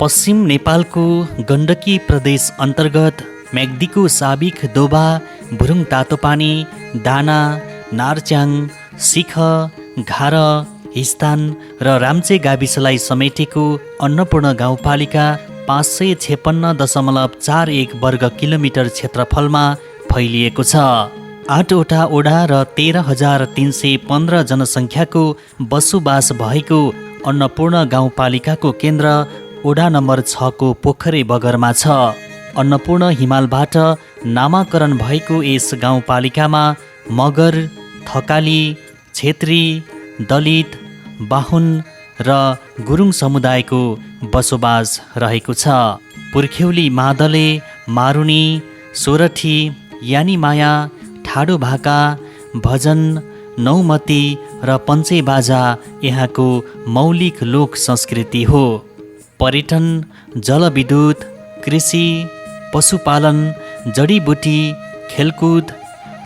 पश्चिम नेपालको गण्डकी प्रदेश अन्तर्गत म्याग्दीको साबिक दोबा, भुरुङ तातोपानी, दाना, नारच्याङ, सिख, घार, हिस्तान र राम्चे गाविसलाई समेटेको अन्नपूर्ण गाउँपालिका 556.41 वर्ग किलोमिटर क्षेत्रफलमा फैलिएको छ। 8वटा ओडा र 13,315 जनसङ्ख्याको बसोबास भएको अन्नपूर्ण गाउँपालिकाको केन्द्र ओडा नम्बर 6 को पोखरे बगरमा छ। अन्नपूर्ण हिमालबाट नामाकरण भएको यस गाउँपालिकामा मगर, थकाली, छेत्री, दलित, बाहुन र गुरुङ समुदायको बसोबास रहेको छ। पुर्ख्यौली मादले, मारुनी, सोरठी, यानीमाया, ठाडो भाका, भजन, नौमती र पञ्चेबाजा यहाँको मौलिक लोक संस्कृति हो। पर्यटन, जलविद्युत, कृषि, पशुपालन, जडीबुटी, खेलकुद,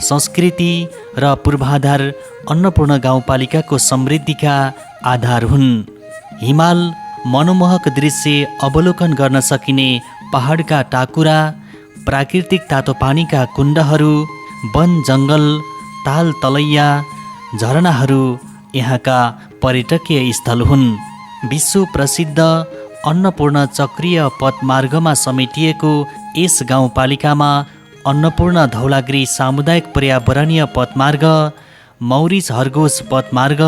संस्कृति र पूर्वाधार अन्नपूर्ण गाउँपालिकाको समृद्धिका आधार हुन्। हिमाल, मनमोहक दृश्य अवलोकन गर्न सकिने पहाडका टाकुरा, प्राकृतिक तातोपानीका कुण्डहरू, वन जङ्गल, ताल तलैया, झरनाहरू यहाँका पर्यटकीय स्थल हुन्। विश्व प्रसिद्ध अन्नपूर्ण चक्रीय पथमार्गमा समेटिएको यस गाउँपालिकामा अन्नपूर्ण धौलागिरी सामुदायिक पर्यावरणीय पथमार्ग, मौरिस हर्गोस पथमार्ग,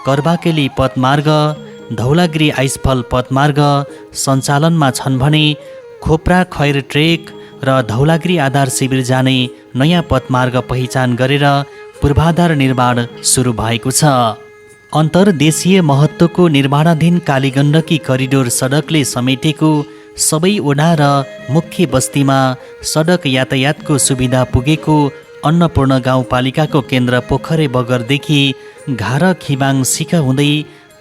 कर्बाकेली पथमार्ग, धौलागिरी आइसफल पथमार्ग सञ्चालनमा छन् भने खोप्रा खैर ट्रेक र धौलागिरी आधार शिविर जाने नयाँ पथमार्ग पहिचान गरेर पूर्वाधार निर्माण सुरु भएको छ। अन्तर्देशीय महत्त्वको निर्माणाधीन कालीगण्डकी करिडोर सडकले समेटेको सबै ओडा र मुख्य बस्तीमा सडक यातायातको सुविधा पुगेको अन्नपूर्ण गाउँपालिकाको केन्द्र पोखरे बगरदेखि घार खिबाङ सिख हुँदै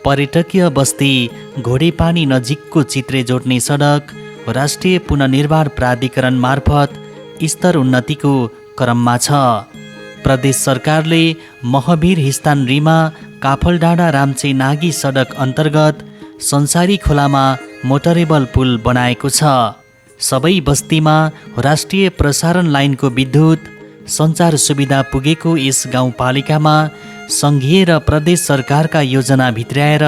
पर्यटकीय बस्ती घोडेपानी नजिकको चित्रे जोड्ने सडक राष्ट्रिय पुनर्निर्माण प्राधिकरण मार्फत स्तर उन्नतिको क्रममा छ। प्रदेश सरकारले महवीर हिस्तान रिमा काफलडाँडा राम्चे नागी सडक अन्तर्गत संसारी खोलामा मोटरेबल पुल बनाएको छ। सबै बस्तीमा राष्ट्रिय प्रसारण लाइनको विद्युत सञ्चार सुविधा पुगेको यस गाउँपालिकामा सङ्घीय र प्रदेश सरकारका योजना भित्र्याएर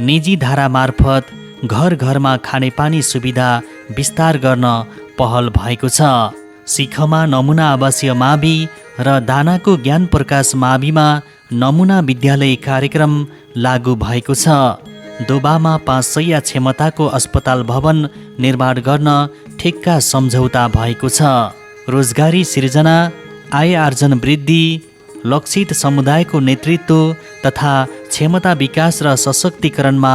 निजी धारा मार्फत घर घरमा खानेपानी सुविधा विस्तार गर्न पहल भएको छ। सिखमा नमुना आवासीय मावि र दानाको ज्ञान प्रकाश माविमा नमुना विद्यालय कार्यक्रम लागू भएको छ। दोबामा 5 शय्या क्षमताको अस्पताल भवन निर्माण गर्न ठेक्का सम्झौता भएको छ। रोजगारी सिर्जना, आय आर्जन वृद्धि, लक्षित समुदायको नेतृत्व तथा क्षमता विकास र सशक्तिकरणमा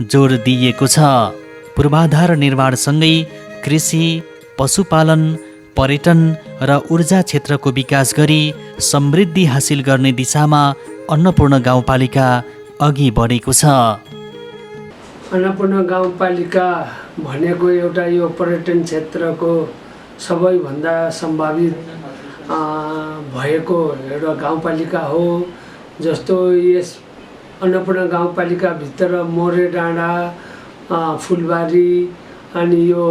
जोड दिइएको छ। पूर्वाधार निर्माणसँगै कृषि, पशुपालन, पर्यटन र ऊर्जा क्षेत्रको विकास गरी समृद्धि हासिल गर्ने दिशामा अन्नपूर्ण गाउँपालिका अघि बढेको छ। अन्नपूर्ण गाउँपालिका भनेको एउटा यो पर्यटन क्षेत्रको सबैभन्दा सम्भावित भएको एउटा गाउँपालिका हो। जस्तो यस अन्नपूर्ण गाउँपालिकाभित्र मोरे डाँडा, फुलबारी, अनि यो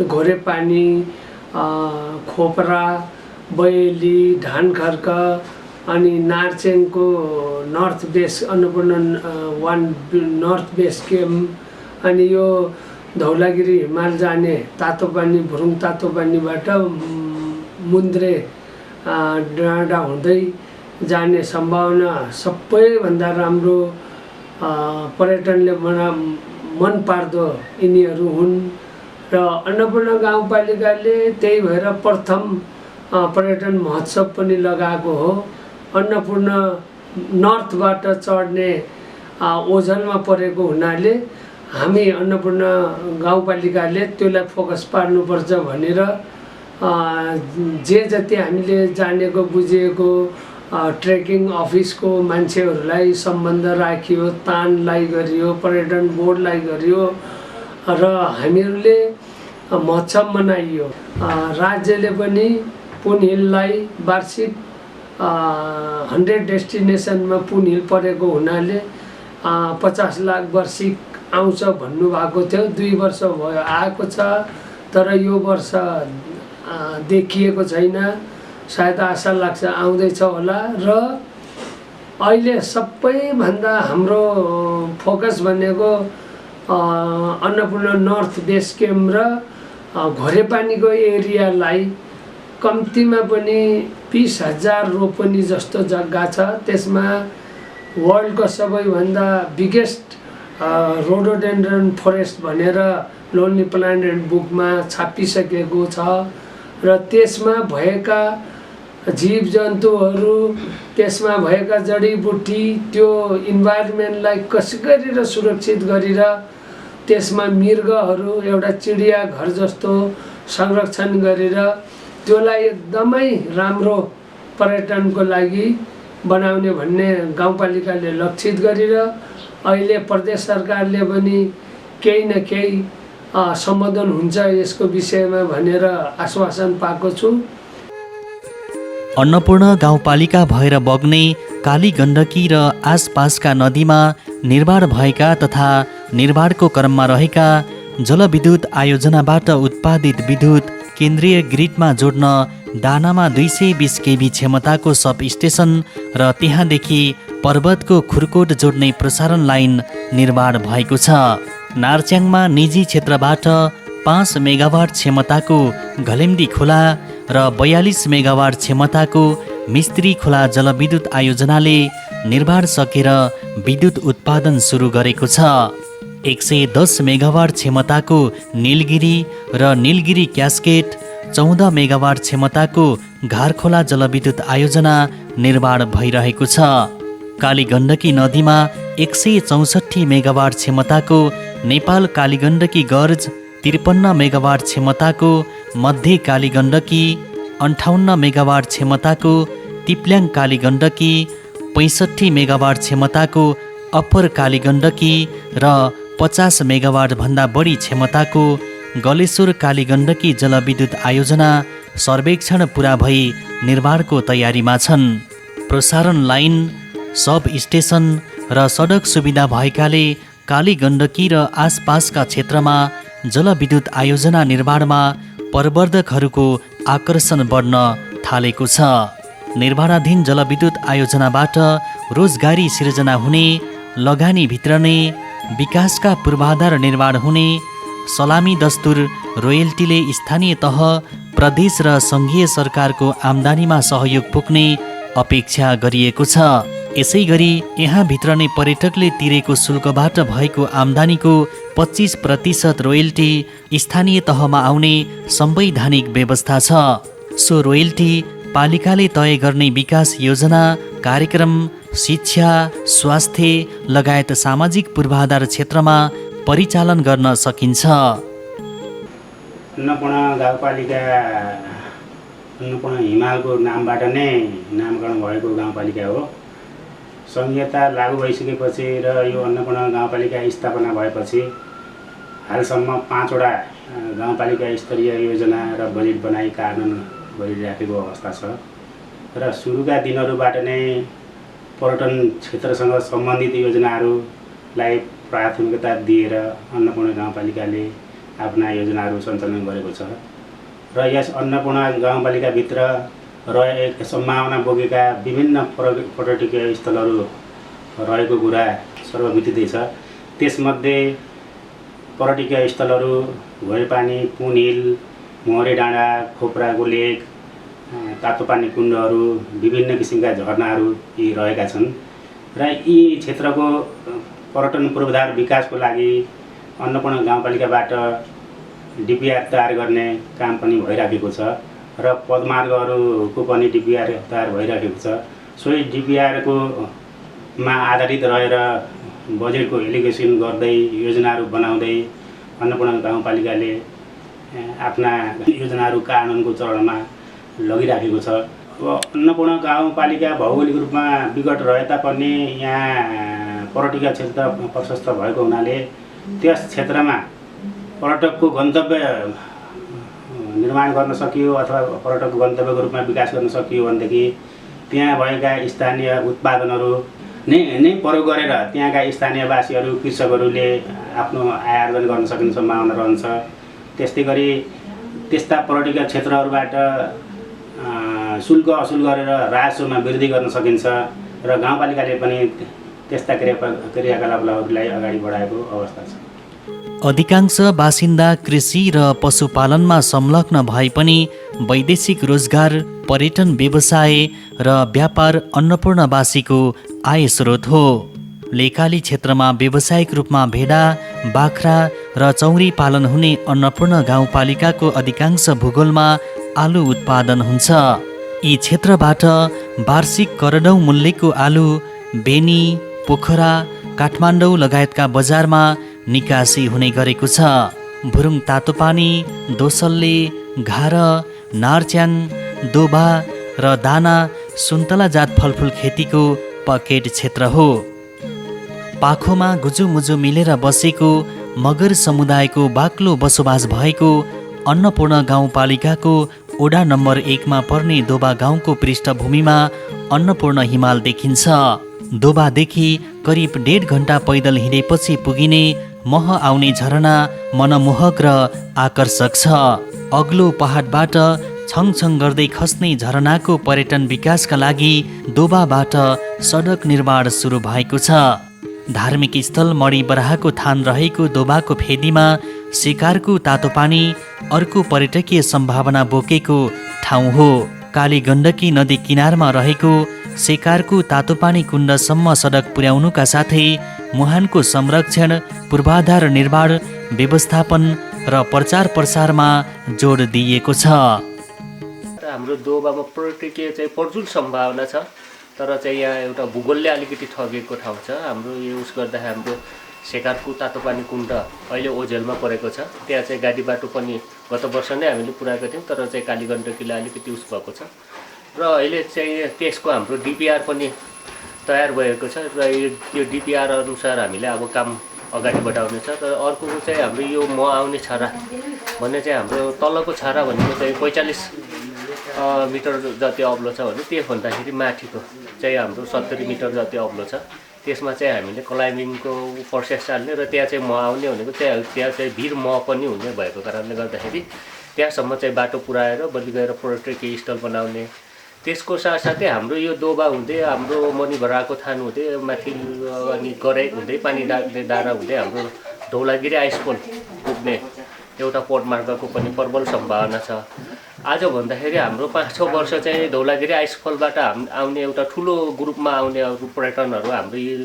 घोरेपानी, खोपरा, बयली, धानखर्क, अनि नार्चेङको north base Annapurna 1 north base camp, अनि यो धौलागिरी हिमाल जाने तातोपानी, भुरुङ तातोपानीबाट मुन्द्रे डाँडा हुँदै जाने सम्भावना सबैभन्दा राम्रो पर्यटनले मन पार्दो यिनीहरू हुन्। र अन्नपूर्ण गाउँपालिकाले त्यही भएर प्रथम पर्यटन महोत्सव पनि लगाएको हो। अन्नपूर्ण नर्थबाट चढ्ने ओझलमा परेको हुनाले हामी अन्नपूर्ण गाउँपालिकाले त्यसलाई फोकस पार्नुपर्छ भनेर जे जति हामीले जानेको बुझेको ट्रेकिङ अफिसको मान्छेहरूलाई सम्बन्ध राखियो, तानलाई गरियो, पर्यटन बोर्डलाई गरियो र हामीहरूले महोत्सव मनाइयो। राज्यले पनि पुन हिललाई वार्षिक 100 डेस्टिनेसनमा पुन हिल परेको हुनाले 50 लाख वार्षिक आउँछ भन्नुभएको थियो। 2 वर्ष भयो आएको छ, तर यो वर्ष देखिएको छैन। सायद आशा लाग्छ आउँदैछ होला। र अहिले सबैभन्दा हाम्रो फोकस भनेको अन्नपूर्ण नर्थ बेस क्याम्प र घोरेपानीको एरियालाई कम्तीमा पनि 20,000 रोपनी जस्तो जग्गा छ। त्यसमा वर्ल्डको सबैभन्दा बिगेस्ट रोडोडेन्ड्रन फरेस्ट भनेर लोन्ली प्लानेट बुकमा छापिसकेको छ। र त्यसमा भएका जीवजन्तुहरू, त्यसमा भएका जडीबुटी, त्यो इन्भाइरोमेन्टलाई कसै गरेर सुरक्षित गरेर त्यसमा मृगहरू एउटा चिडियाघर जस्तो संरक्षण गरेर त्यसलाई एकदमै राम्रो पर्यटनको लागि बनाउने भन्ने गाउँपालिकाले लक्षित गरेर अहिले प्रदेश सरकारले पनि केही न केही सम्बोधन हुन्छ यसको विषयमा भनेर आश्वासन पाएको छु। अन्नपूर्ण गाउँपालिका भएर बग्ने काली गण्डकी र आसपासका नदीमा निर्माण भएका तथा निर्माणको क्रममा रहेका जलविद्युत आयोजनाबाट उत्पादित विद्युत केन्द्रीय ग्रिडमा जोड्न दानामा 220 केभी क्षमताको सब स्टेसन र त्यहाँदेखि पर्वतको खुर्कोट जोड्ने प्रसारण लाइन निर्माण भएको छ। नार्च्याङमा निजी क्षेत्रबाट 5 मेगावाट क्षमताको घलेम्डी खोला र 42 मेगावाट क्षमताको मिस्त्री खोला जलविद्युत आयोजनाले निर्माण सकेर विद्युत उत्पादन सुरु गरेको छ। 110 मेगावाट क्षमताको नीलगिरी र नीलगिरी क्यास्केट, 14 मेगावाट क्षमताको घारखोला जलविद्युत आयोजना निर्माण भइरहेको छ। काली गण्डकी नदीमा 164 मेगावाट क्षमताको नेपाल काली गण्डकी गर्ज, 53 मेगावाट क्षमताको मध्य काली गण्डकी, 58 मेगावाट क्षमताको तिप्ल्याङ काली गण्डकी, 65 मेगावाट क्षमताको अप्पर काली गण्डकी र 50 मेगावाट भन्दा बढी क्षमताको गलेश्वर काली गण्डकी जलविद्युत आयोजना सर्वेक्षण पुरा भई निर्माणको तयारीमा छन्। प्रसारण लाइन, सब स्टेसन र सडक सुविधा भएकाले काली गण्डकी र आसपासका क्षेत्रमा जलविद्युत आयोजना निर्माणमा प्रवर्धकहरूको आकर्षण बढ्न थालेको छ। निर्माणाधीन जलविद्युत आयोजनाबाट रोजगारी सिर्जना हुने, लगानी भित्रने, विकासका पूर्वाधार निर्माण हुने, सलामी दस्तुर रोयल्टीले स्थानीय तह, प्रदेश र सङ्घीय सरकारको आम्दानीमा सहयोग पुग्ने अपेक्षा गरिएको छ। यसै गरी यहाँ भित्रने पर्यटकले तिरेको शुल्कबाट भएको आम्दानीको 25% रोयल्टी स्थानीय तहमा आउने संवैधानिक व्यवस्था छ। सो रोयल्टी पालिकाले तय गर्ने विकास योजना, कार्यक्रम, शिक्षा, स्वास्थ्य लगायत सामाजिक पूर्वाधार क्षेत्रमा परिचालन गर्न सकिन्छ। अन्नपूर्ण गाउँपालिका अन्नपूर्ण हिमालको नामबाट नै नामकरण भएको गाउँपालिका हो। संहिता लागू भइसकेपछि र यो अन्नपूर्ण गाउँपालिका स्थापना भएपछि हालसम्म 5वटा गाउँपालिका स्तरीय योजना र बजेट बनाई कार्यान्वयन गरिराखेको अवस्था छ। र सुरुका दिनहरूबाट नै पर्यटन क्षेत्रसँग सम्बन्धित योजनाहरूलाई प्राथमिकता दिएर अन्नपूर्ण गाउँपालिकाले आफ्ना योजनाहरू सञ्चालन गरेको छ। र यस अन्नपूर्ण गाउँपालिकाभित्र रहेका सम्भावना बोकेका विभिन्न पर्यटकीय स्थलहरू रहेको कुरा सर्वविदितै छ। त्यसमध्ये पर्यटकीय स्थलहरू घोरेपानी, पुन हिल, मोहरे डाँडा, खोप्राको लेक, तातोपानी कुण्डहरू, विभिन्न किसिमका झरनाहरू यी रहेका छन्। र यी क्षेत्रको पर्यटन पूर्वाधार विकासको लागि अन्नपूर्ण गाउँपालिकाबाट डिपिआर तयार गर्ने काम पनि भइराखेको छ र पदमार्गहरूको पनि डिपिआर तयार भइराखेको छ। सोही डिपिआरको मा आधारित रहेर बजेटको एलोकेसन गर्दै योजनाहरू बनाउँदै अन्नपूर्ण गाउँपालिकाले आफ्ना योजनाहरू कार्यान्वयनको चरणमा लगिराखेको छ। अब अन्नपूर्ण गाउँपालिका भौगोलिक रूपमा विकट रहे तापनि यहाँ पर्यटकीय क्षेत्र प्रशस्त भएको हुनाले त्यस क्षेत्रमा पर्यटकको गन्तव्य निर्माण गर्न सकियो अथवा पर्यटकको गन्तव्यको रूपमा विकास गर्न सकियो भनेदेखि त्यहाँ भएका स्थानीय उत्पादनहरू नै प्रयोग गरेर त्यहाँका स्थानीयवासीहरू कृषकहरूले आफ्नो आय आर्जन गर्न सक्ने सम्भावना रहन्छ। त्यस्तै गरी त्यस्ता पर्यटकीय क्षेत्रहरूबाट शुल्क असुल गरेर राजस्वमा वृद्धि गर्न सकिन्छ र गाउँपालिकाले पनि त्यस्ता क्रियाकलापहरूलाई अगाडि बढाएको अवस्था छ। अधिकांश बासिन्दा कृषि र पशुपालनमा संलग्न भए पनि वैदेशिक रोजगार, पर्यटन व्यवसाय र व्यापार अन्नपूर्णवासीको आय स्रोत हो। लेकाली क्षेत्रमा व्यावसायिक रूपमा भेडा, बाख्रा र चौरी पालन हुने अन्नपूर्ण गाउँपालिकाको अधिकांश भूगोलमा आलु उत्पादन हुन्छ। यी क्षेत्रबाट वार्षिक करोडौँ मूल्यको आलु बेनी, पोखरा, काठमाडौँ लगायतका बजारमा निकासी हुने गरेको छ। भुरुङ तातोपानी, दोसल्ले, घार, नार्च्याङ, दोबा र दाना सुन्तला जात फलफुल खेतीको पकेट क्षेत्र हो। पाखोमा गुजुमुजु मिलेर बसेको मगर समुदायको बाक्लो बसोबास भएको अन्नपूर्ण गाउँपालिकाको ओडा नम्बर 1 मा पर्ने दोबा गाउँको पृष्ठभूमिमा अन्नपूर्ण हिमाल देखिन्छ। दोबादेखि करिब 1.5 घन्टा पैदल हिँडेपछि पुगिने मह आउने झरना मनमोहक र आकर्षक छ। अग्लो पहाडबाट छङछङ गर्दै खस्ने झरनाको पर्यटन विकासका लागि दोबाबाट सडक निर्माण सुरु भएको छ। धार्मिक स्थल मणि बराहको थान रहेको दोबाको फेदीमा सिकारको तातोपानी अर्को पर्यटकीय सम्भावना बोकेको ठाउँ हो। काली गण्डकी नदी किनारमा रहेको सिकारको तातोपानी कुण्डसम्म सडक पुर्याउनुका साथै मुहानको संरक्षण, पूर्वाधार निर्माण, व्यवस्थापन र प्रचार प्रसारमा जोड दिइएको छ। हाम्रो दोबामा पर्यटकीय चाहिँ प्रचुर सम्भावना छ, तर चाहिँ यहाँ एउटा भूगोलले अलिकति ठगेको ठाउँ छ। हाम्रो यो उस गर्दा हाम्रो सेकारको तातोपानी कुण्ड अहिले ओझेलमा परेको छ। त्यहाँ चाहिँ गाडी बाटो पनि गत वर्ष नै हामीले पुऱ्याएको थियौँ, तर चाहिँ काली गण्डकीले अलिकति उस भएको छ र अहिले चाहिँ त्यसको हाम्रो डिपिआर पनि तयार भएको छ र यो डिपिआर अनुसार हामीले अब काम अगाडि बढाउने छ। र अर्को चाहिँ हाम्रो यो म आउने छारा भन्ने चाहिँ हाम्रो तलको छारा भनेको चाहिँ 45 मिटर जति अग्लो छ भने त्योभन्दाखेरि माथिको चाहिँ हाम्रो 70 मिटर जति अग्लो छ। त्यसमा चाहिँ हामीले क्लाइम्बिङको प्रोसेस चाल्ने र त्यहाँ चाहिँ म आउने भनेको त्यहाँ चाहिँ भिर म पनि हुने भएको कारणले गर्दाखेरि त्यहाँसम्म चाहिँ बाटो पुऱ्याएर बलि गएर पर्यटकीय स्थल बनाउने। त्यसको साथसाथै हाम्रो यो दोबा हुँदै हाम्रो मणि बराहको थान हुँदै माथि अनि गराई हुँदै पानी डाँडा हुँदै हाम्रो धौलागिरी आइसफल पुग्ने एउटा पदमार्गको पनि प्रबल सम्भावना छ। आज भन्दाखेरि हाम्रो 5-6 वर्ष चाहिँ धौलागिरी आइसफलबाट आउने एउटा ठुलो ग्रुपमा आउने पर्यटनहरू हाम्रो यो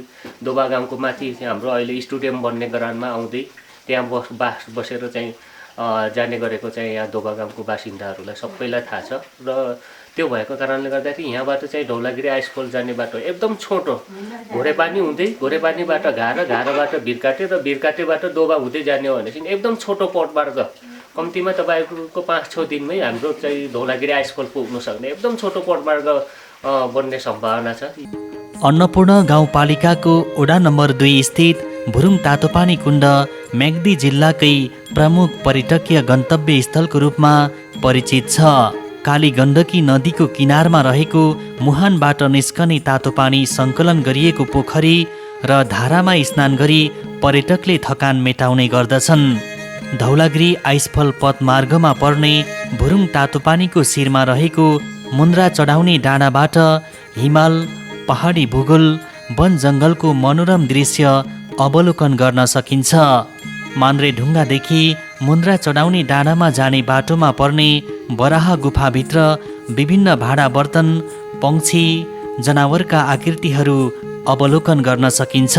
दोबा गाउँको माथि हाम्रो अहिले स्टेडियम बन्ने गरानमा आउँदै त्यहाँ बसेर चाहिँ जाने गरेको चाहिँ यहाँ दोबा गाउँको बासिन्दाहरूलाई सबैलाई थाहा छ। र त्यो भएको कारणले गर्दाखेरि यहाँबाट चाहिँ धौलागिरी आइसफल जाने बाटो एकदम छोटो, घोरेपानी हुँदै घोरेपानीबाट घाराबाट भिरकाटे र भिरकाटेबाट दोबा हुँदै जाने हो भनेपछि एकदम छोटो पदमार्ग, कम्तीमा तपाईँको 5-6 दिनमै हाम्रो चाहिँ धौलागिरी आइसफल पुग्न सक्ने एकदम छोटो पदमार्ग बन्ने सम्भावना छ। अन्नपूर्ण गाउँपालिकाको ओडा नम्बर 2 स्थित भुरुङ तातोपानी कुण्ड म्याग्दी जिल्लाकै प्रमुख पर्यटकीय गन्तव्य स्थलको रूपमा परिचित छ। काली गण्डकी नदीको किनारमा रहेको मुहानबाट निस्कने तातोपानी सङ्कलन गरिएको पोखरी र धारामा स्नान गरी पर्यटकले थकान मेटाउने गर्दछन्। धौलागिरी आइसफल पथमार्गमा पर्ने भुरुङ तातोपानीको शिरमा रहेको मुन्द्रा चढाउने डाँडाबाट हिमाल, पहाडी भूगोल, वन जङ्गलको मनोरम दृश्य अवलोकन गर्न सकिन्छ। मान्द्रे ढुङ्गादेखि मुन्द्रा चढाउने डाँडामा जाने बाटोमा पर्ने बराह गुफाभित्र विभिन्न भाँडा बर्तन, पंक्षी, जनावरका आकृतिहरू अवलोकन गर्न सकिन्छ।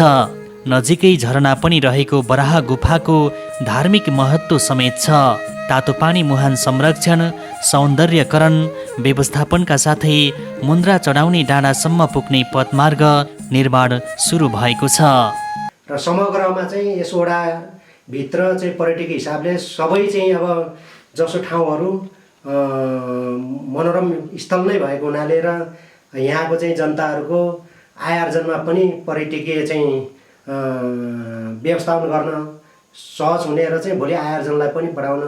नजिकै झरना पनि रहेको बराह गुफाको धार्मिक महत्त्व समेत छ। तातोपानी मुहान संरक्षण, सौन्दर्यकरण, व्यवस्थापनका साथै मुन्द्रा चढाउने डाँडासम्म पुग्ने पथमार्ग निर्माण सुरु भएको छ। र समग्रमा चाहिँ यस वडाभित्र चाहिँ पर्यटकीय हिसाबले सबै चाहिँ अब जसो ठाउँहरू मनोरम स्थल नै भएको हुनाले र यहाँको चाहिँ जनताहरूको आय आर्जनमा पनि पर्यटकीय चाहिँ व्यवस्थापन गर्न सहज हुने र चाहिँ भोलि आय आर्जनलाई पनि बढाउन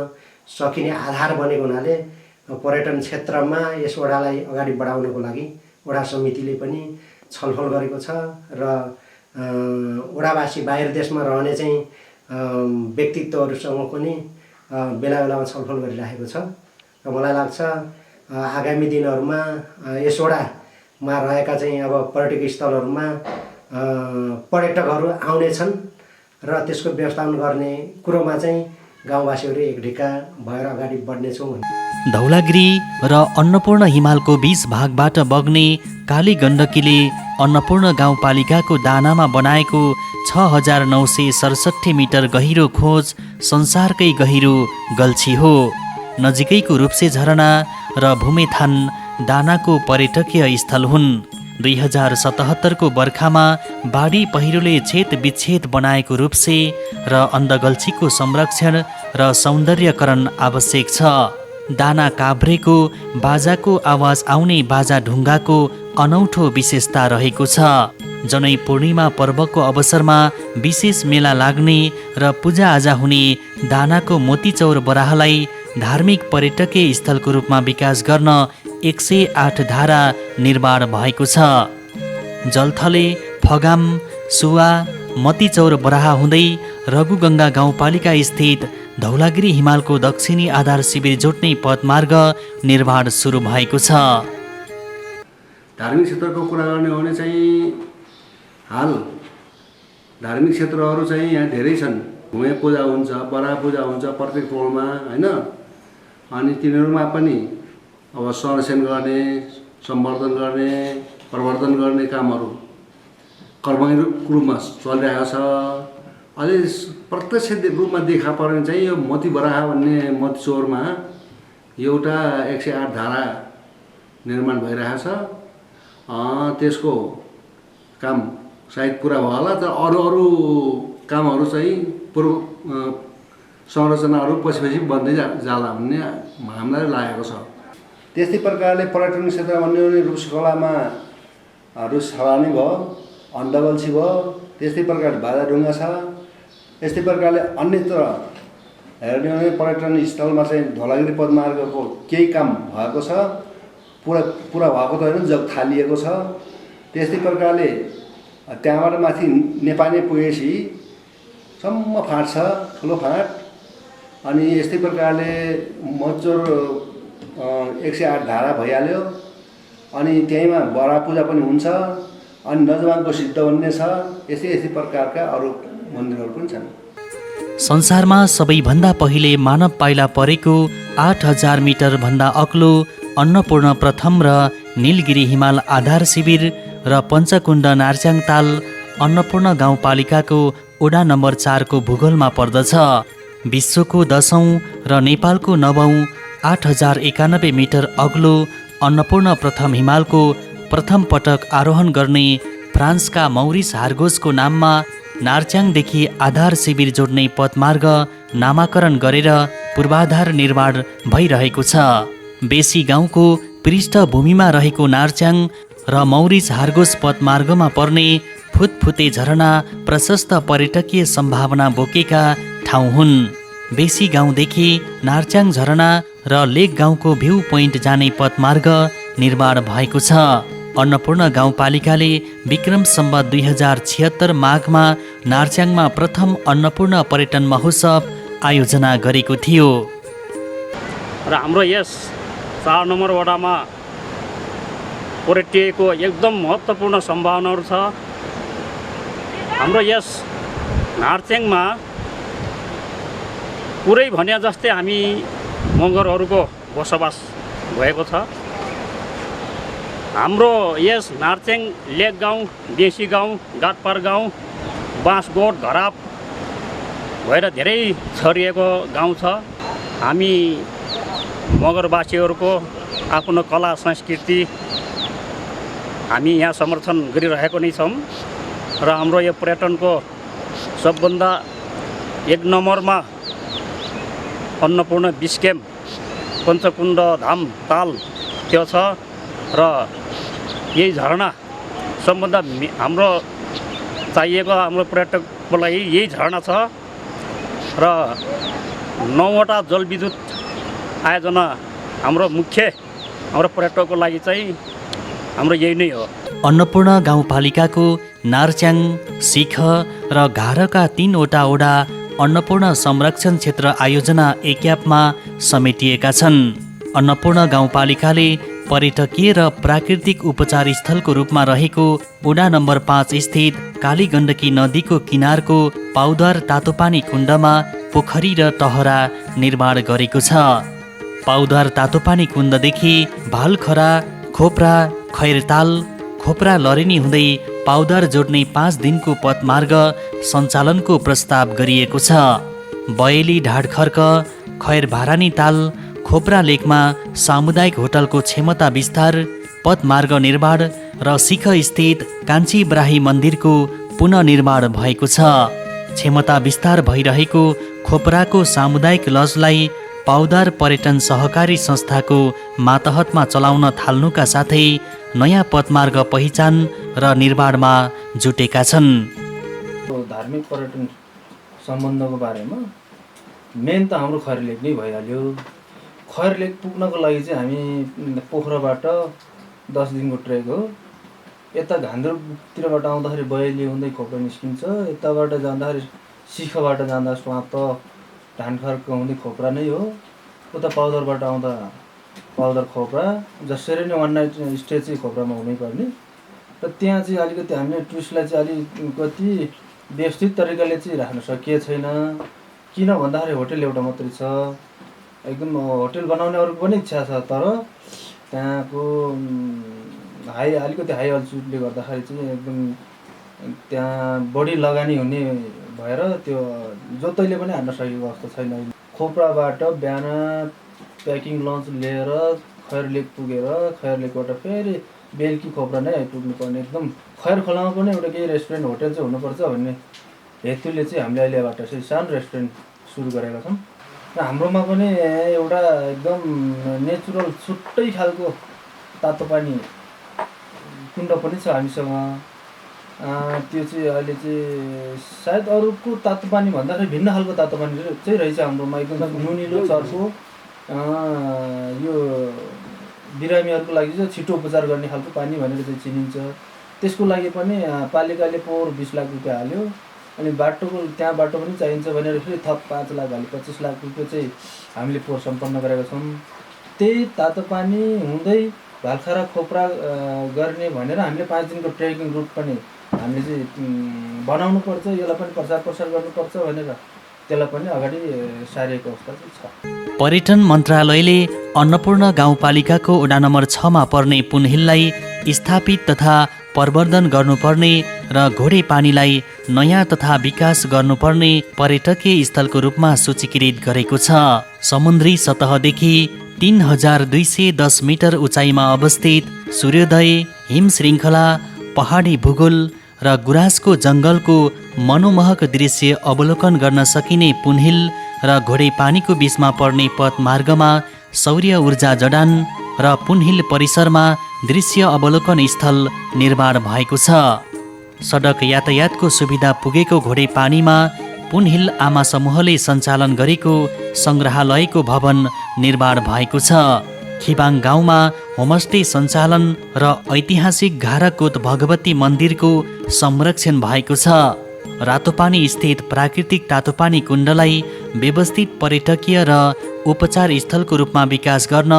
सकिने आधार बनेको हुनाले पर्यटन क्षेत्रमा यस वडालाई अगाडि बढाउनको लागि वडा समितिले पनि छलफल गरेको छ र वडावासी बाहिर देशमा रहने चाहिँ व्यक्तित्वहरूसँग पनि बेला बेलामा छलफल गरिराखेको छ र मलाई लाग्छ आगामी दिनहरूमा यस वडामा रहेका चाहिँ अब पर्यटक स्थलहरूमा पर्यटकहरू आउनेछन् र त्यसको व्यवस्थापन गर्ने कुरोमा चाहिँ गाउँवासीहरू एकढिक्का भएर अगाडि बढ्नेछौँ। धौलागिरी र अन्नपूर्ण हिमालको बीच भागबाट बग्ने काली गण्डकीले अन्नपूर्ण गाउँपालिकाको दानामा बनाएको 6967 मिटर गहिरो खोज संसारकै गहिरो गल्छी हो। नजिकैको रूप्से झरना र भूमेथान दानाको पर्यटकीय स्थल हुन्। 2077 को बर्खामा बाढी पहिरोले छेद विच्छेद बनाएको रूप्से र अन्धगल्छीको संरक्षण र सौन्दर्यकरण आवश्यक छ। दाना काभ्रेको बाजाको आवाज आउने बाजा ढुङ्गाको अनौठो विशेषता रहेको छ। जनै पूर्णिमा पर्वको अवसरमा विशेष मेला लाग्ने र पूजाआजा हुने दानाको मोतीचौर बराहलाई धार्मिक पर्यटकीय स्थलको रूपमा विकास गर्न 108 धारा निर्माण भएको छ। जलथले, फगाम, सुवा, मतीचौर बराहा हुँदै रघुगङ्गा गाउँपालिका स्थित धौलागिरी हिमालको दक्षिणी आधार शिविर जोड्ने पथमार्ग निर्माण सुरु भएको छ। धार्मिक क्षेत्रको कुरा गर्ने हो भने चाहिँ हाल धार्मिक क्षेत्रहरू चाहिँ यहाँ धेरै छन्। भूमे पूजा हुन्छ, बराह पूजा हुन्छ प्रत्येक पौडमा हैन। अनि तिनीहरूमा पनि अब संरक्षण गर्ने, सम्वर्धन गर्ने, प्रवर्धन गर्ने कामहरू कर्मै रूपमा चलिरहेको छ। अहिले प्रत्यक्ष रूपमा देखा पर्ने चाहिँ यो मोती बराहा भन्ने मोतीचौरमा एउटा 108 धारा निर्माण भइरहेको छ। त्यसको काम सायद पुरा भयो होला, तर अरू कामहरू चाहिँ पूर्व संरचनाहरू पछि बन्दै जाला भन्ने हामीलाई लागेको छ। त्यस्तै प्रकारले पर्यटन क्षेत्र भन्ने भने रुसकलामा रुस छलानी भयो, अन्धगल्छी भयो, त्यस्तै प्रकारले बाजाढुङ्गा छ। यस्तै प्रकारले अन्यत्र हेर्ने हो भने पर्यटन स्थलमा चाहिँ धौलागिरी पदमार्गको केही काम भएको छ, पुरा भएको त होइन, जग थालिएको छ। त्यस्तै प्रकारले त्यहाँबाट माथि नेपाली पुगेपछि सम्म फाँट छ, ठुलो फाँट। अनि यस्तै प्रकारले मजोर 108 धारा भइहाल्यो। अनि त्यहीँमा बडा पूजा पनि हुन्छ। अनि नजमानको सिद्ध भन्ने छ। यस्तै प्रकारका अरू मन्दिरहरू पनि छन्। संसारमा सबैभन्दा पहिले मानव पाइला परेको 8000 मिटर भन्दा अग्लो अन्नपूर्ण प्रथम र नीलगिरी हिमाल आधार शिविर र पञ्चकुण्ड नार्स्याङताल अन्नपूर्ण गाउँपालिकाको वडा नम्बर 4 को भूगोलमा पर्दछ। विश्वको 10औं र नेपालको 9औं 8091 मिटर अग्लो अन्नपूर्ण प्रथम हिमालको प्रथम पटक आरोहण गर्ने फ्रान्सका मौरिस हार्गोसको नाममा नार्स्याङदेखि आधार शिविर जोड्ने पथमार्ग नामाकरण गरेर पूर्वाधार निर्माण भइरहेको छ। बेसी गाउँको पृष्ठभूमिमा रहेको नार्स्याङ र मौरिस हार्गोस पथमार्गमा पर्ने फुतफुते झरना प्रशस्त पर्यटकीय सम्भावना बोकेका ठाउँ हुन्। बेसी गाउँदेखि नार्स्याङ झरना र लेक गाउँको भ्यू पोइन्ट जाने पथमार्ग निर्माण भएको छ। अन्नपूर्ण गाउँपालिकाले विक्रम सम्वत 2076 माघमा नार्स्याङमा प्रथम अन्नपूर्ण पर्यटन महोत्सव आयोजना गरेको थियो। र हाम्रो यस 4 नम्बर वडामा पर्यटकीयको एकदम महत्त्वपूर्ण सम्भावनाहरू छ। हाम्रो यस नार्स्याङमा पुरै भने जस्तै हामी मगरहरूको बसोबास भएको छ। हाम्रो यस नार्स्याङ लेक गाउँ, देशी गाउँ, गाटपार गाउँ, बाँसगोठ, घराप भएर धेरै छरिएको गाउँ छ। हामी मगरवासीहरूको आफ्नो कला संस्कृति हामी यहाँ समर्थन गरिरहेको नै छौँ। र हाम्रो यो पर्यटनको सबभन्दा 1 नम्बरमा अन्नपूर्ण बिच क्याम्प पञ्चकुण्ड धाम ताल त्यो छ। र यही झरना सबभन्दा हाम्रो चाहिएको हाम्रो पर्यटकको लागि यही झरना छ। र 9वटा जलविद्युत आयोजना हाम्रो मुख्य हाम्रो पर्यटकको लागि चाहिँ हाम्रो यही नै हो। अन्नपूर्ण गाउँपालिकाको नार्च्याङ, सिख र घारका 3वटा वडा अन्नपूर्ण संरक्षण क्षेत्र आयोजना एक्यापमा समेटिएका छन्। अन्नपूर्ण गाउँपालिकाले पर्यटकीय र प्राकृतिक उपचार स्थलको रूपमा रहेको वडा नम्बर 5 स्थित काली गण्डकी नदीको किनारको पाउदर तातोपानी कुण्डमा पोखरी र टहरा निर्माण गरेको छ। पाउदर तातोपानी कुण्डदेखि भालखरा, खोप्रा, खैरताल, खोप्रा लरेनी हुँदै पाउदर जोड्ने 5 दिनको पथमार्ग सञ्चालनको प्रस्ताव गरिएको छ। बयली ढाडखर्क, खैर भारानी ताल, खोप्रा लेकमा सामुदायिक होटलको क्षमता विस्तार, पथमार्ग निर्माण र सिख स्थित कान्छी ब्राही मन्दिरको पुनर्निर्माण भएको छ। क्षमता विस्तार भइरहेको खोप्राको सामुदायिक लजलाई पाउदर पर्यटन सहकारी संस्थाको मातहतमा चलाउन थाल्नुका साथै नयाँ पथमार्ग पहिचान र निर्माणमा जुटेका छन्। धार्मिक पर्यटन सम्बन्धको बारेमा मेन त हाम्रो खैर लेक नै भइहाल्यो। खैर लेक पुग्नको लागि चाहिँ हामी पोखराबाट 10 दिनको ट्रेक हो। यता घान्द्रुकतिरबाट आउँदाखेरि बयली हुँदै खोप्रा निस्किन्छ, यताबाट जाँदाखेरि सिखबाट जाँदा स्वात ढानखर्क हुँदै खोप्रा नै हो। उता पाउदरबाट आउँदा पाउदर खोप्रा, जसरी नै 1 नाइट स्टे चाहिँ खोप्रामा हुनैपर्ने। र त्यहाँ चाहिँ अलिकति हामीले टुरिस्टलाई चाहिँ अलिकति व्यवस्थित तरिकाले चाहिँ राख्न सकिएको छैन। किन भन्दाखेरि होटल एउटा मात्रै छ। एकदम होटल बनाउने अरूको पनि इच्छा छ, तर त्यहाँको अलिकति हाई अल्टिट्युडले गर्दाखेरि चाहिँ एकदम त्यहाँ बढी लगानी हुने भएर त्यो जोतैले पनि हान्न सकेको अवस्था छैन। खोप्राबाट बिहान प्याकिङ लन्च लिएर खैर लेक पुगेर खैर लेकबाट फेरि बेलुकी खोप्रा नै आइपुग्नु पर्ने। एकदम खैर खोलामा पनि एउटा केही रेस्टुरेन्ट होटल चाहिँ हुनुपर्छ भन्ने हेतुले चाहिँ हामीले अहिलेबाट चाहिँ सानो रेस्टुरेन्ट सुरु गरेका छौँ। र हाम्रोमा पनि एउटा एकदम नेचुरल छुट्टै खालको तातो पानी कुण्ड पनि छ हामीसँग। त्यो चाहिँ अहिले चाहिँ सायद अरूको तातो पानी भन्दाखेरि भिन्न खालको तातो पानी चाहिँ रहेछ हाम्रोमा। एकदम नुनिलो चर्को, यो बिरामीहरूको लागि चाहिँ छिटो उपचार गर्ने खालको पानी भनेर चाहिँ चिनिन्छ। त्यसको लागि पनि पालिकाले पोहोर 20 लाख रुपियाँ हाल्यो। अनि त्यहाँ बाटो पनि चाहिन्छ भनेर फेरि थप 5 लाख हाल्यो, 25 लाख रुपियाँ चाहिँ हामीले पोहोर सम्पन्न गरेका छौँ। त्यही तातो पानी हुँदै भालखरा खोप्रा गर्ने भनेर हामीले 5 दिनको ट्रेकिङ रुट पनि हामीले चाहिँ बनाउनु पर्छ, यसलाई पनि प्रचार प्रसार गर्नुपर्छ भनेर त्यसलाई पनि अगाडि सारेको अवस्था चाहिँ छ। पर्यटन मन्त्रालयले अन्नपूर्ण गाउँपालिकाको वडा नम्बर 6 मा पर्ने पुनहिललाई स्थापित तथा प्रवर्धन गर्नुपर्ने र घोडे पानीलाई नयाँ तथा विकास गर्नुपर्ने पर्यटकीय स्थलको रूपमा सूचीकृत गरेको छ। समुद्री सतहदेखि 3210 मिटर उचाइमा अवस्थित सूर्योदय, हिम श्रृङ्खला, पहाडी भूगोल र गुराँसको जङ्गलको मनोमोहक दृश्य अवलोकन गर्न सकिने पुनहिल र घोडे पानीको बीचमा पर्ने पथमार्गमा सौर्य ऊर्जा जडान र पुनहिल परिसरमा दृश्य अवलोकन स्थल निर्माण भएको छ। सडक यातायातको सुविधा पुगेको घोडे पानीमा पुनहिल आमा समूहले सञ्चालन गरेको सङ्ग्रहालयको भवन निर्माण भएको छ। खिबाङ गाउँमा होमस्टे सञ्चालन र ऐतिहासिक घाराकोट भगवती मन्दिरको संरक्षण भएको छ। रातोपानी स्थित प्राकृतिक तातोपानी कुण्डलाई व्यवस्थित पर्यटकीय र उपचार स्थलको रूपमा विकास गर्न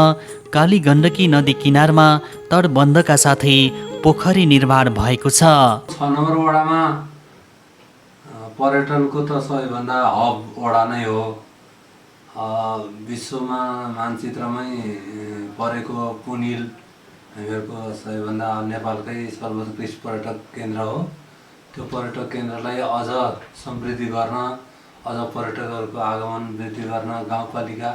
काली गण्डकी नदी किनारमा तटबन्धका साथै पोखरी निर्माण भएको छ। 6 नम्बर वडामा पर्यटनको त सबैभन्दा हब वडा नै हो। विश्वमा मानचित्रमै परेको पुनहिल हामीहरूको सबैभन्दा नेपालकै सर्वोत्कृष्ट पर्यटक केन्द्र हो। त्यो पर्यटक केन्द्रलाई अझ समृद्धि गर्न, अझ पर्यटकहरूको आगमन वृद्धि गर्न गाउँपालिका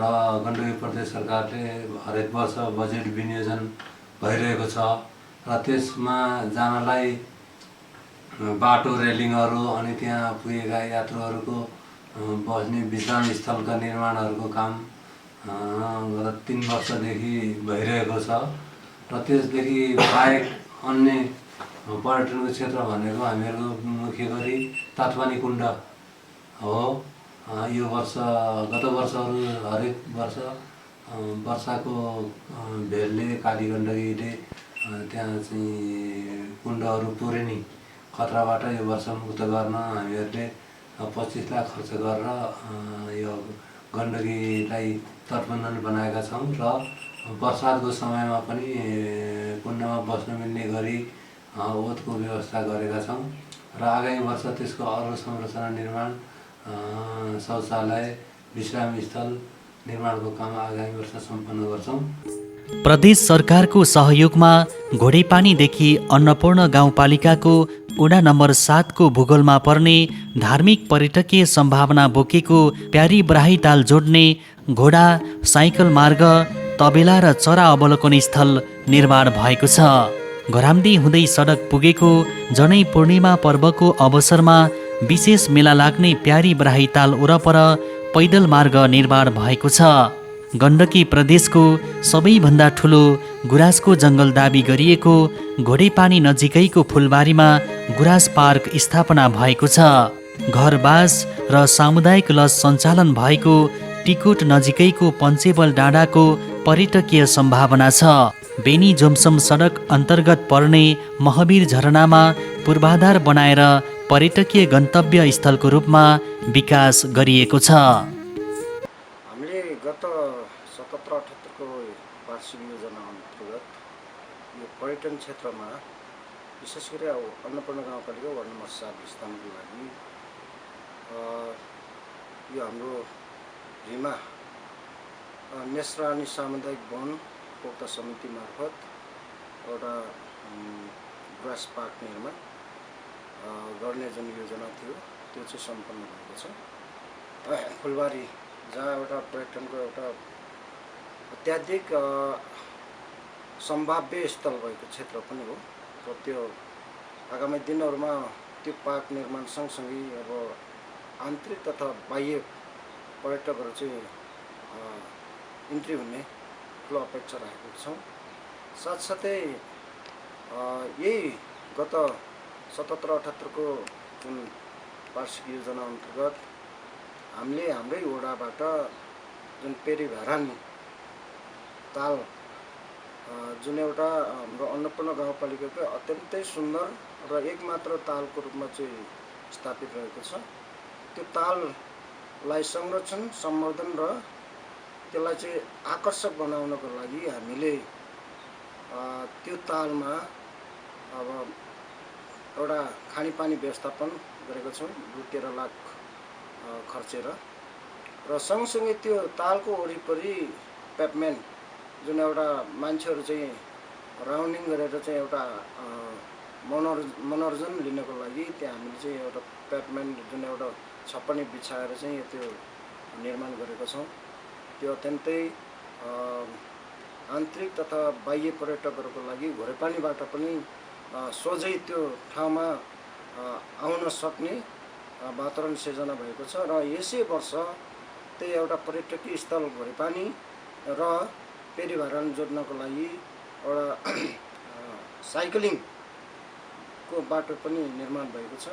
र गण्डकी प्रदेश सरकारले हरेक वर्ष बजेट विनियोजन भइरहेको छ। र त्यसमा जानलाई बाटो रेलिङहरू अनि त्यहाँ पुगेका यात्रुहरूको बस्ने विश्राम स्थलका निर्माणहरूको काम गत 3 वर्षदेखि भइरहेको छ। र त्यसदेखि बाहेक अन्य पर्यटनको क्षेत्र भनेको हामीहरूको मुख्य गरी तातोपानी कुण्ड हो। यो वर्ष गत वर्षहरू हरेक वर्ष वर्षाको भेलले काली गण्डकीले त्यहाँ चाहिँ कुण्डहरू पुरिने खतराबाट यो वर्ष मुक्त गर्न हामीहरूले 25 लाख खर्च गरेर यो गण्डकीलाई तटबन्धन बनाएका छौँ र वर्षातको समयमा पनि कुण्डमा बस्न मिल्ने गरी ओतको व्यवस्था गरेका छौँ र आगामी वर्ष त्यसको अरू संरचना निर्माण शौचालय विश्राम स्थल निर्माणको काम आगामी वर्ष सम्पन्न गर्छौँ। प्रदेश सरकारको सहयोगमा घोडेपानीदेखि अन्नपूर्ण गाउँपालिकाको वडा नम्बर 7 को भूगोलमा पर्ने धार्मिक पर्यटकीय सम्भावना बोकेको प्यारी ब्राही ताल जोड्ने घोडा साइकल मार्ग तबेला र चरा अवलोकन स्थल निर्माण भएको छ। घराम्दी हुँदै सडक पुगेको जनै पूर्णिमा पर्वको अवसरमा विशेष मेला लाग्ने प्यारी ब्राही ताल वरपर पैदल मार्ग निर्माण भएको छ। गण्डकी प्रदेशको सबैभन्दा ठुलो गुराँसको जङ्गल दाबी गरिएको घोडेपानी नजिकैको फुलबारीमा गुराँस पार्क स्थापना भएको छ। घरबास र सामुदायिक लज सञ्चालन भएको टिकोट नजिकैको पञ्चेबल डाँडाको पर्यटकीय सम्भावना छ। बेनी जोमसम सडक अन्तर्गत पर्ने महावीर झरनामा पूर्वाधार बनाएर पर्यटकीय गन्तव्य स्थलको रूपमा विकास गरिएको छ। हामीले गत 77-78 को वार्षिक योजना अन्तर्गत यो पर्यटन क्षेत्रमा विशेष गरी अन्नपूर्ण गाउँपालिका वार्ड नम्बर 7 स्थानको लागि यो हाम्रो भिमा नेसरानी सामुदायिक वन पोख्ता समिति मार्फत एउटा ग्रास पार्क निर्माण गर्ने जुन योजना थियो त्यो चाहिँ सम्पन्न भएको छ। फुलबारी जहाँ एउटा पर्यटनको एउटा अत्याधिक सम्भाव्य स्थल भएको क्षेत्र पनि हो र त्यो आगामी दिनहरूमा त्यो पार्क निर्माण सँगसँगै अब आन्तरिक तथा बाह्य पर्यटकहरू चाहिँ इन्ट्री हुने ठुलो अपेक्षा राखेको छौँ। साथसाथै यही गत 77-78 को जुन वार्षिक योजना अन्तर्गत हामीले हाम्रै वडाबाट जुन पेरी भारानी ताल जुन एउटा हाम्रो अन्नपूर्ण गाउँपालिकाको अत्यन्तै सुन्दर र एकमात्र तालको रूपमा चाहिँ स्थापित रहेको छ। त्यो ताललाई संरक्षण सम्वर्धन र त्यसलाई चाहिँ आकर्षक बनाउनको लागि हामीले त्यो तालमा अब एउटा खानेपानी व्यवस्थापन गरेको छौँ 13 लाख खर्चेर र सँगसँगै त्यो तालको वरिपरि पेभमेन्ट जुन एउटा मान्छेहरू चाहिँ राउन्डिङ गरेर चाहिँ एउटा मनोरञ्जन लिनको लागि त्यहाँ हामीले चाहिँ एउटा पेभमेन्ट जुन एउटा छप्पनी बिछाएर चाहिँ त्यो निर्माण गरेका छौँ। त्यो अत्यन्तै आन्तरिक तथा बाह्य पर्यटकहरूको लागि घोडेपानीबाट पनि सोझै त्यो ठाउँमा आउन सक्ने वातावरण सिर्जना भएको छ र यसै वर्ष त्यही एउटा पर्यटकीय स्थल घोडेपानी र पेरी भारानी जोड्नको लागि एउटा साइक्लिङको बाटो पनि निर्माण भएको छ।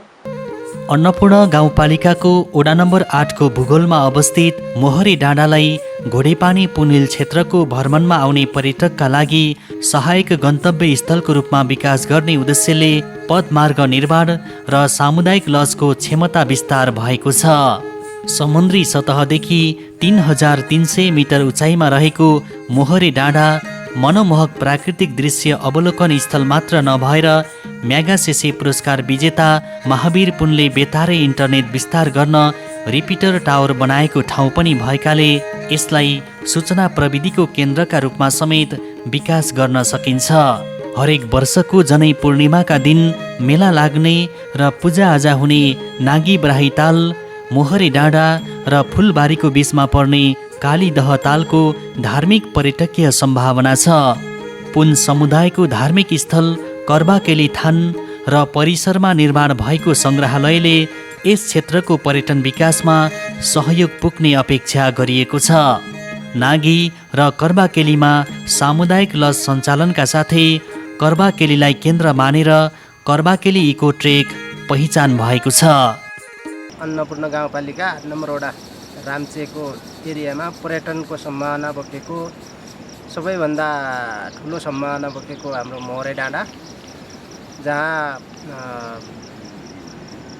अन्नपूर्ण गाउँपालिकाको वडा नम्बर 8 को भूगोलमा अवस्थित मोहरी डाँडालाई घोडेपानी पुनिल क्षेत्रको भ्रमणमा आउने पर्यटकका लागि सहायक गन्तव्य स्थलको रूपमा विकास गर्ने उद्देश्यले पदमार्ग निर्माण र सामुदायिक लजको क्षमता विस्तार भएको छ। समुद्री सतहदेखि 3300 मिटर उचाइमा रहेको मोहरी डाँडा मनमोहक प्राकृतिक दृश्य अवलोकन स्थल मात्र नभएर म्यागासेसे पुरस्कार विजेता महावीर पुनले बेतारै इन्टरनेट विस्तार गर्न रिपिटर टावर बनाएको ठाउँ पनि भएकाले यसलाई सूचना प्रविधिको केन्द्रका रूपमा समेत विकास गर्न सकिन्छ। हरेक वर्षको जनै पूर्णिमाका दिन मेला लाग्ने र पूजाआजा हुने नागी ब्राही ताल मोहरी डाँडा र फुलबारीको बीचमा पर्ने कालीदह तालको धार्मिक पर्यटकीय सम्भावना छ। पुन समुदायको धार्मिक स्थल कर्बाकेली थान र परिसरमा निर्माण भएको सङ्ग्रहालयले यस क्षेत्रको पर्यटन विकासमा सहयोग पुग्ने अपेक्षा गरिएको छ। नागी र कर्बाकेलीमा सामुदायिक लज सञ्चालनका साथै कर्बाकेलीलाई केन्द्र मानेर कर्बाकेली इको ट्रेक पहिचान भएको छ। अन्नपूर्ण गाउँपालिका 8 नम्बर वडा रामचेको एरियामा पर्यटनको सम्भावना बोकेको सबैभन्दा ठुलो सम्भावना बोकेको हाम्रो मोहरे डाँडा, जहाँ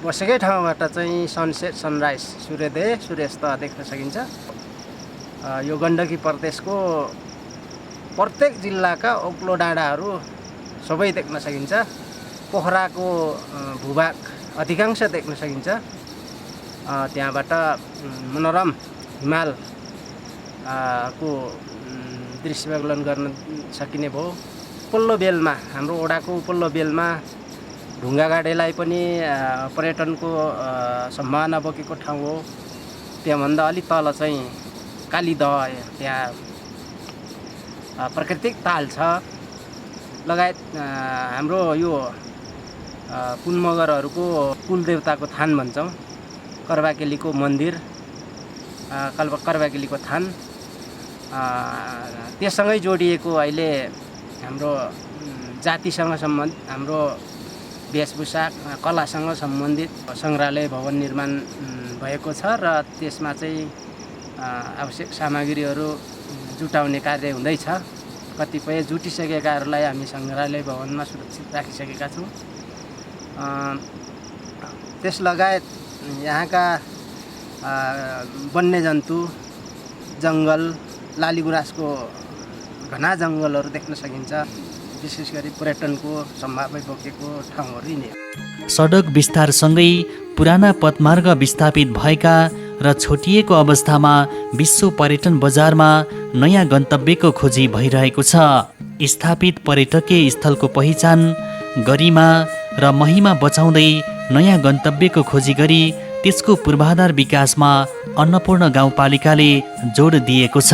बसेकै ठाउँबाट चाहिँ सनसेट, सनराइज, सूर्योदय, सूर्यास्त देख्न सकिन्छ। यो गण्डकी प्रदेशको प्रत्येक जिल्लाका ओक्लो डाँडाहरू सबै देख्न सकिन्छ। पोखराको भूभाग अधिकांश देख्न सकिन्छ। त्यहाँबाट मनोरम हिमाल को दृश्य विवरण गर्न सकिने भयो। उपल्लो बेलमा, हाम्रो ओडाको उपल्लो बेलमा ढुङ्गा गाडेलाई पनि पर्यटनको सम्भावना बोकेको ठाउँ हो। त्यहाँभन्दा अलि तल चाहिँ कालीदह, त्यहाँ प्राकृतिक ताल छ, लगायत हाम्रो यो कुल मगरहरूको कुल देवताको थान भन्छौँ, कर्बाकेलीको मन्दिर, कर्बाकेलीको थान, त्यससँगै जोडिएको अहिले हाम्रो जातिसँग सम्बन्धित, हाम्रो वेशभूषा कलासँग सम्बन्धित सङ्ग्रहालय भवन निर्माण भएको छ र त्यसमा चाहिँ आवश्यक सामग्रीहरू जुटाउने कार्य हुँदैछ। कतिपय जुटिसकेकाहरूलाई हामी सङ्ग्रहालय भवनमा सुरक्षित राखिसकेका छौँ। त्यस लगायत यहाँका वन्यजन्तु, जङ्गल, लालीगुराँसको घना जङ्गलहरू देख्न सकिन्छ। विशेष गरी पर्यटनको सम्भावना बोकेको ठाउँहरू यिनै हो। सडक विस्तारसँगै पुराना पथमार्ग विस्थापित भएका र छोटिएको अवस्थामा विश्व पर्यटन बजारमा नयाँ गन्तव्यको खोजी भइरहेको छ। स्थापित पर्यटकीय स्थलको पहिचान, गरिमा र महिमा बचाउँदै नयाँ गन्तव्यको खोजी गरी त्यसको पूर्वाधार विकासमा अन्नपूर्ण गाउँपालिकाले जोड दिएको छ।